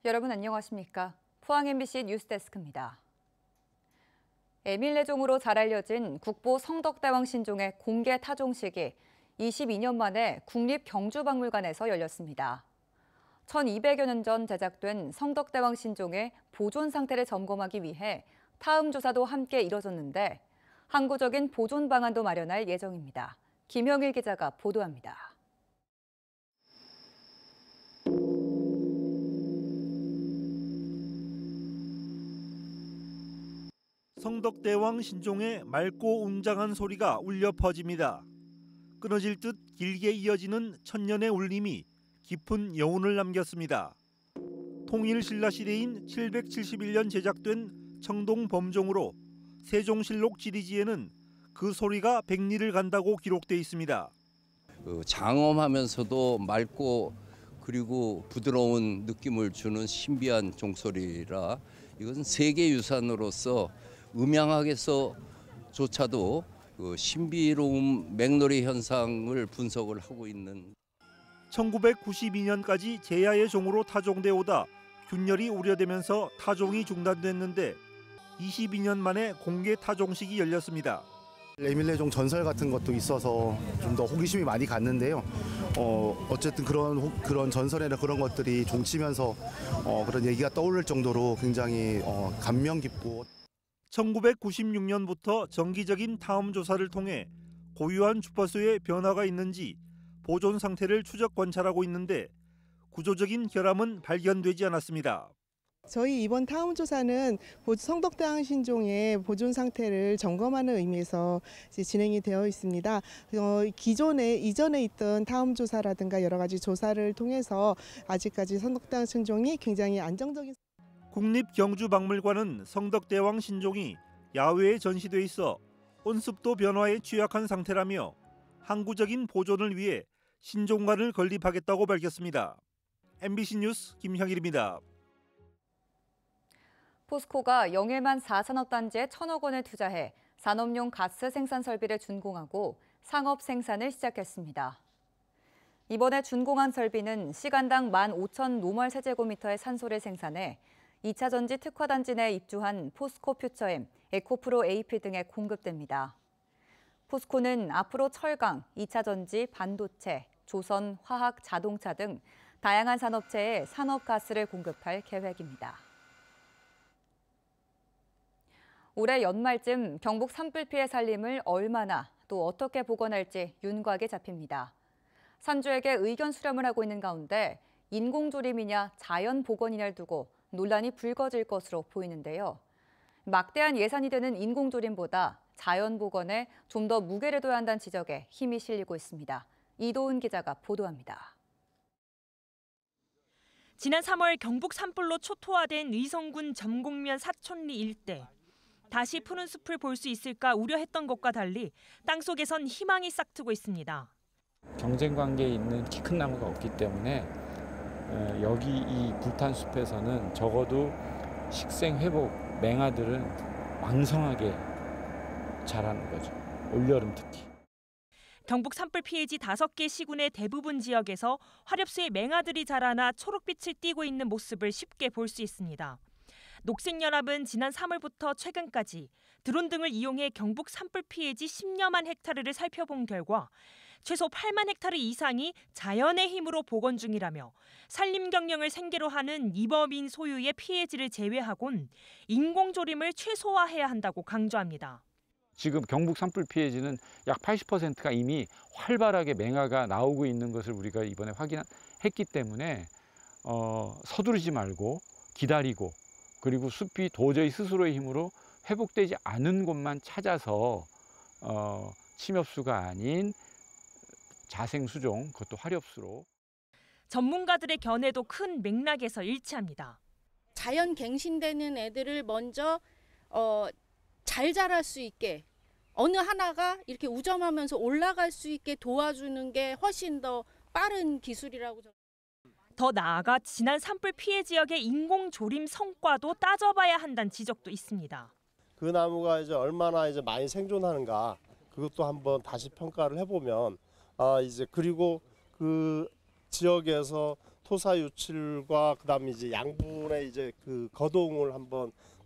여러분 안녕하십니까? 포항 MBC 뉴스데스크입니다. 에밀레종으로 잘 알려진 국보 성덕대왕 신종의 공개 타종식이 22년 만에 국립경주박물관에서 열렸습니다. 1200여 년 전 제작된 성덕대왕 신종의 보존 상태를 점검하기 위해 타음 조사도 함께 이뤄졌는데 항구적인 보존 방안도 마련할 예정입니다. 김영일 기자가 보도합니다. 성덕대왕 신종의 맑고 웅장한 소리가 울려 퍼집니다. 끊어질 듯 길게 이어지는 천년의 울림이 깊은 여운을 남겼습니다. 통일신라 시대인 771년 제작된 청동범종으로 세종실록 지리지에는 그 소리가 백리를 간다고 기록돼 있습니다. 장엄하면서도 맑고 그리고 부드러운 느낌을 주는 신비한 종소리라 이것은 세계유산으로서 음향학에서조차도 신비로운 맹놀이 현상을 분석을 하고 있는 1992년까지 제야의 종으로 타종돼 오다 균열이 우려되면서 타종이 중단됐는데 22년 만에 공개 타종식이 열렸습니다. 에밀레종 전설 같은 것도 있어서 좀 더 호기심이 많이 갔는데요. 어쨌든 그런 전설이나 그런 것들이 종치면서 그런 얘기가 떠오를 정도로 굉장히 감명 깊고 1996년부터 정기적인 타음 조사를 통해 고유한 주파수에 변화가 있는지 보존 상태를 추적 관찰하고 있는데 구조적인 결함은 발견되지 않았습니다. 저희 이번 타음 조사는 성덕대왕 신종의 보존 상태를 점검하는 의미에서 진행이 되어 있습니다. 이전에 있던 타음 조사라든가 여러 가지 조사를 통해서 아직까지 성덕대왕 신종이 굉장히 안정적인 국립경주박물관은 성덕대왕 신종이 야외에 전시돼 있어 온습도 변화에 취약한 상태라며 항구적인 보존을 위해 신종관을 건립하겠다고 밝혔습니다. MBC 뉴스 김형일입니다. 포스코가 영일만 4산업단지에 1,000억 원을 투자해 산업용 가스 생산 설비를 준공하고 상업 생산을 시작했습니다. 이번에 준공한 설비는 시간당 15,000노멀 세제곱미터의 산소를 생산해 2차 전지 특화단지 내에 입주한 포스코 퓨처엠, 에코프로 AP 등에 공급됩니다. 포스코는 앞으로 철강, 2차 전지, 반도체, 조선, 화학, 자동차 등 다양한 산업체에 산업가스를 공급할 계획입니다. 올해 연말쯤 경북 산불 피해 살림을 얼마나 또 어떻게 복원할지 윤곽이 잡힙니다. 산주에게 의견 수렴을 하고 있는 가운데 인공조림이냐 자연 복원이냐를 두고 논란이 불거질 것으로 보이는데요. 막대한 예산이 되는 인공조림보다 자연 복원에 좀 더 무게를 둬야 한다는 지적에 힘이 실리고 있습니다. 이도훈 기자가 보도합니다. 지난 3월 경북 산불로 초토화된 의성군 점곡면 사촌리 일대. 다시 푸른 숲을 볼 수 있을까 우려했던 것과 달리 땅속에선 희망이 싹트고 있습니다. 경쟁 관계에 있는 키 큰 나무가 없기 때문에 여기 이 불탄 숲에서는 적어도 식생 회복 맹아들은 왕성하게 자라는 거죠. 올여름 특히. 경북 산불 피해지 5개 시군의 대부분 지역에서 화렵수의 맹아들이 자라나 초록빛을 띠고 있는 모습을 쉽게 볼 수 있습니다. 녹색연합은 지난 3월부터 최근까지 드론 등을 이용해 경북 산불 피해지 10여만 헥타르를 살펴본 결과 최소 8만 헥타르 이상이 자연의 힘으로 복원 중이라며 산림 경영을 생계로 하는 이범인 소유의 피해지를 제외하곤 인공조림을 최소화해야 한다고 강조합니다. 지금 경북 산불 피해지는 약 80%가 이미 활발하게 맹아가 나오고 있는 것을 우리가 이번에 확인했기 때문에 서두르지 말고 기다리고 그리고 숲이 도저히 스스로의 힘으로 회복되지 않은 곳만 찾아서 침엽수가 아닌 자생수종, 그것도 화렵수로. 전문가들의 견해도 큰 맥락에서 일치합니다. 자연 갱신되는 애들을 먼저 잘 자랄 수 있게 어느 하나가 이렇게 우점하면서 올라갈 수 있게 도와주는 게 훨씬 더 빠른 기술이라고 더 나아가 지난 산불 피해 지역의 인공조림 성과도 따져봐야 한다는 지적도 있습니다. 그 나무가 이제 얼마나 이제 많이 생존하는가 그것도 한번 다시 평가를 해보면 이제 그리고 그 지역에서 토사 유출과 그다음에 이제 양분의 이제 그 거동을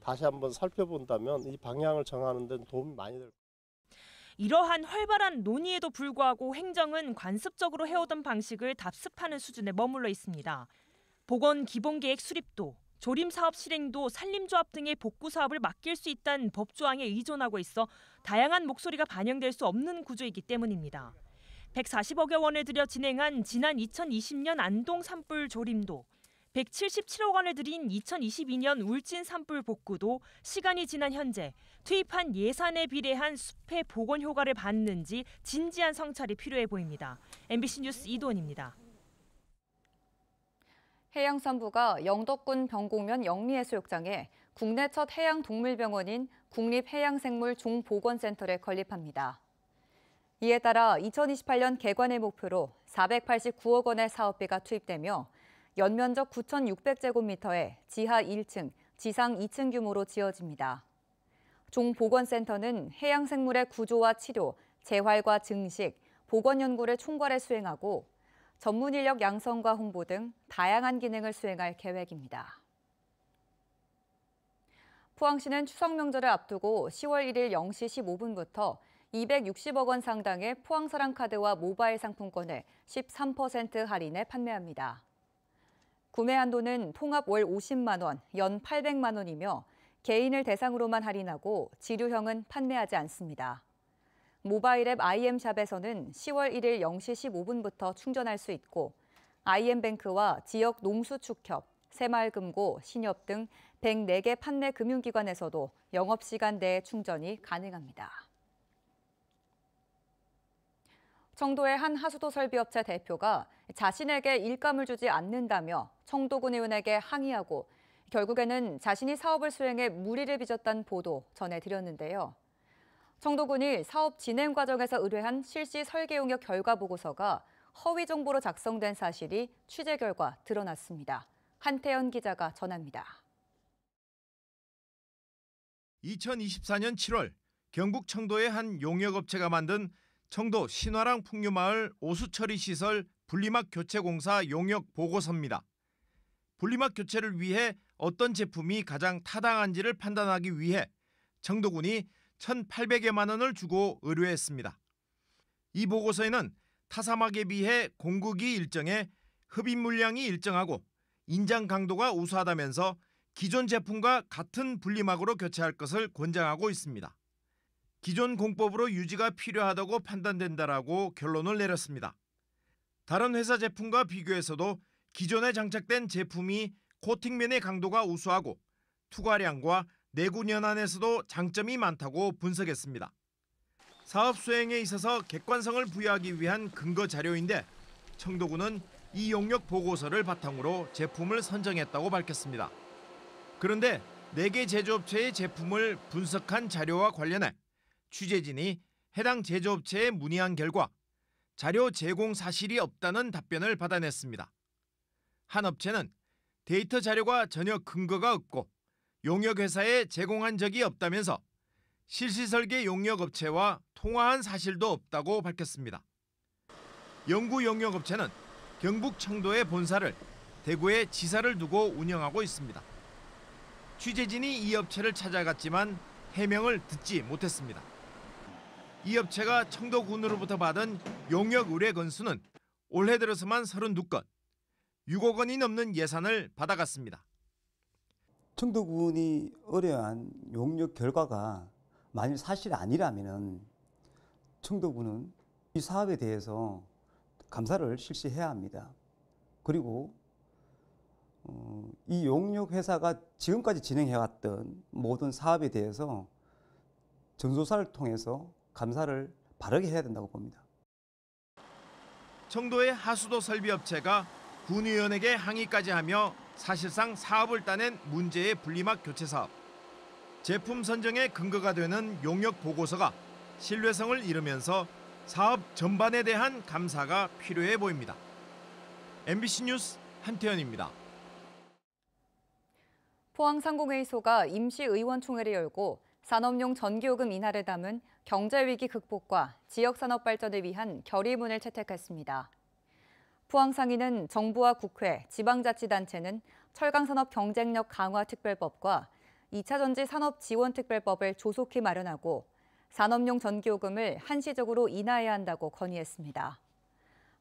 다시 한번 살펴본다면 이 방향을 정하는 데는 도움이 많이 될 겁니다. 이러한 활발한 논의에도 불구하고 행정은 관습적으로 해오던 방식을 답습하는 수준에 머물러 있습니다. 보건 기본계획 수립도, 조림 사업 실행도 산림조합 등의 복구 사업을 맡길 수 있다는 법조항에 의존하고 있어 다양한 목소리가 반영될 수 없는 구조이기 때문입니다. 140억여 원을 들여 진행한 지난 2020년 안동 산불 조림도, 177억 원을 들인 2022년 울진 산불 복구도 시간이 지난 현재 투입한 예산에 비례한 숲의 복원 효과를 봤는지 진지한 성찰이 필요해 보입니다. MBC 뉴스 이도원입니다. 해양산부가 영덕군 병곡면 영리해수욕장에 국내 첫 해양동물병원인 국립해양생물 종보건센터를 건립합니다. 이에 따라 2028년 개관의 목표로 489억 원의 사업비가 투입되며 연면적 9,600제곱미터에 지하 1층, 지상 2층 규모로 지어집니다. 종보건센터는 해양생물의 구조와 치료, 재활과 증식, 보건 연구를 총괄해 수행하고 전문 인력 양성과 홍보 등 다양한 기능을 수행할 계획입니다. 포항시는 추석 명절을 앞두고 10월 1일 0시 15분부터 260억 원 상당의 포항사랑카드와 모바일 상품권을 13% 할인해 판매합니다. 구매 한도는 통합 월 50만 원, 연 800만 원이며 개인을 대상으로만 할인하고 지류형은 판매하지 않습니다. 모바일 앱 IM샵에서는 10월 1일 0시 15분부터 충전할 수 있고 IM뱅크와 지역 농수축협, 새마을금고, 신협 등 104개 판매 금융기관에서도 영업시간 내에 충전이 가능합니다. 청도의 한 하수도 설비업체 대표가 자신에게 일감을 주지 않는다며 청도군 의원에게 항의하고 결국에는 자신이 사업을 수행해 무리를 빚었다는 보도 전해드렸는데요. 청도군이 사업 진행 과정에서 의뢰한 실시 설계 용역 결과 보고서가 허위 정보로 작성된 사실이 취재 결과 드러났습니다. 한태연 기자가 전합니다. 2024년 7월 경북 청도의 한 용역업체가 만든 청도 신화랑 풍류마을 오수처리시설 분리막 교체 공사 용역 보고서입니다. 분리막 교체를 위해 어떤 제품이 가장 타당한지를 판단하기 위해 청도군이 1,800여만 원을 주고 의뢰했습니다. 이 보고서에는 타사막에 비해 공급이 일정해 흡입 물량이 일정하고 인장 강도가 우수하다면서 기존 제품과 같은 분리막으로 교체할 것을 권장하고 있습니다. 기존 공법으로 유지가 필요하다고 판단된다라고 결론을 내렸습니다. 다른 회사 제품과 비교해서도 기존에 장착된 제품이 코팅면의 강도가 우수하고 투과량과 내구 연한에서도 장점이 많다고 분석했습니다. 사업 수행에 있어서 객관성을 부여하기 위한 근거 자료인데 청도군은 이 용역 보고서를 바탕으로 제품을 선정했다고 밝혔습니다. 그런데 4개 제조업체의 제품을 분석한 자료와 관련해 취재진이 해당 제조업체에 문의한 결과 자료 제공 사실이 없다는 답변을 받아냈습니다. 한 업체는 데이터 자료가 전혀 근거가 없고 용역회사에 제공한 적이 없다면서 실시설계 용역업체와 통화한 사실도 없다고 밝혔습니다. 영구 용역업체는 경북 청도의 본사를 대구에 지사를 두고 운영하고 있습니다. 취재진이 이 업체를 찾아갔지만 해명을 듣지 못했습니다. 이 업체가 청도군으로부터 받은 용역 의뢰 건수는 올해 들어서만 32건, 6억 원이 넘는 예산을 받아갔습니다. 청도군이 의뢰한 용역 결과가 만일 사실이 아니라면 청도군은 이 사업에 대해서 감사를 실시해야 합니다. 그리고 이 용역 회사가 지금까지 진행해왔던 모든 사업에 대해서 전수조사를 통해서 감사를 바르게 해야 된다고 봅니다. 청도의 하수도 설비업체가 군의원에게 항의까지 하며 사실상 사업을 따낸 문제의 분리막 교체 사업. 제품 선정에 근거가 되는 용역 보고서가 신뢰성을 잃으면서 사업 전반에 대한 감사가 필요해 보입니다. MBC 뉴스 한태현입니다. 포항상공회의소가 임시의원총회를 열고 산업용 전기요금 인하를 담은 경제위기 극복과 지역산업 발전을 위한 결의문을 채택했습니다. 포항상인은 정부와 국회, 지방자치단체는 철강산업 경쟁력 강화 특별법과 2차 전지 산업 지원 특별법을 조속히 마련하고 산업용 전기요금을 한시적으로 인하해야 한다고 건의했습니다.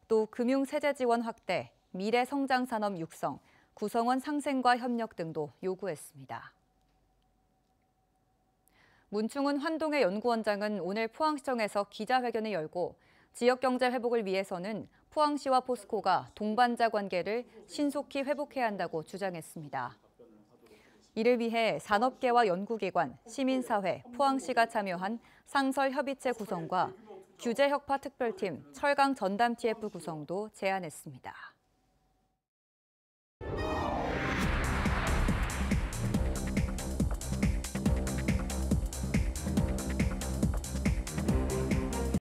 또 금융세제 지원 확대, 미래 성장 산업 육성, 구성원 상생과 협력 등도 요구했습니다. 문충은 환동의 연구원장은 오늘 포항시청에서 기자회견을 열고 지역 경제 회복을 위해서는 포항시와 포스코가 동반자 관계를 신속히 회복해야 한다고 주장했습니다. 이를 위해 산업계와 연구기관, 시민사회, 포항시가 참여한 상설협의체 구성과 규제혁파 특별팀, 철강 전담 TF 구성도 제안했습니다.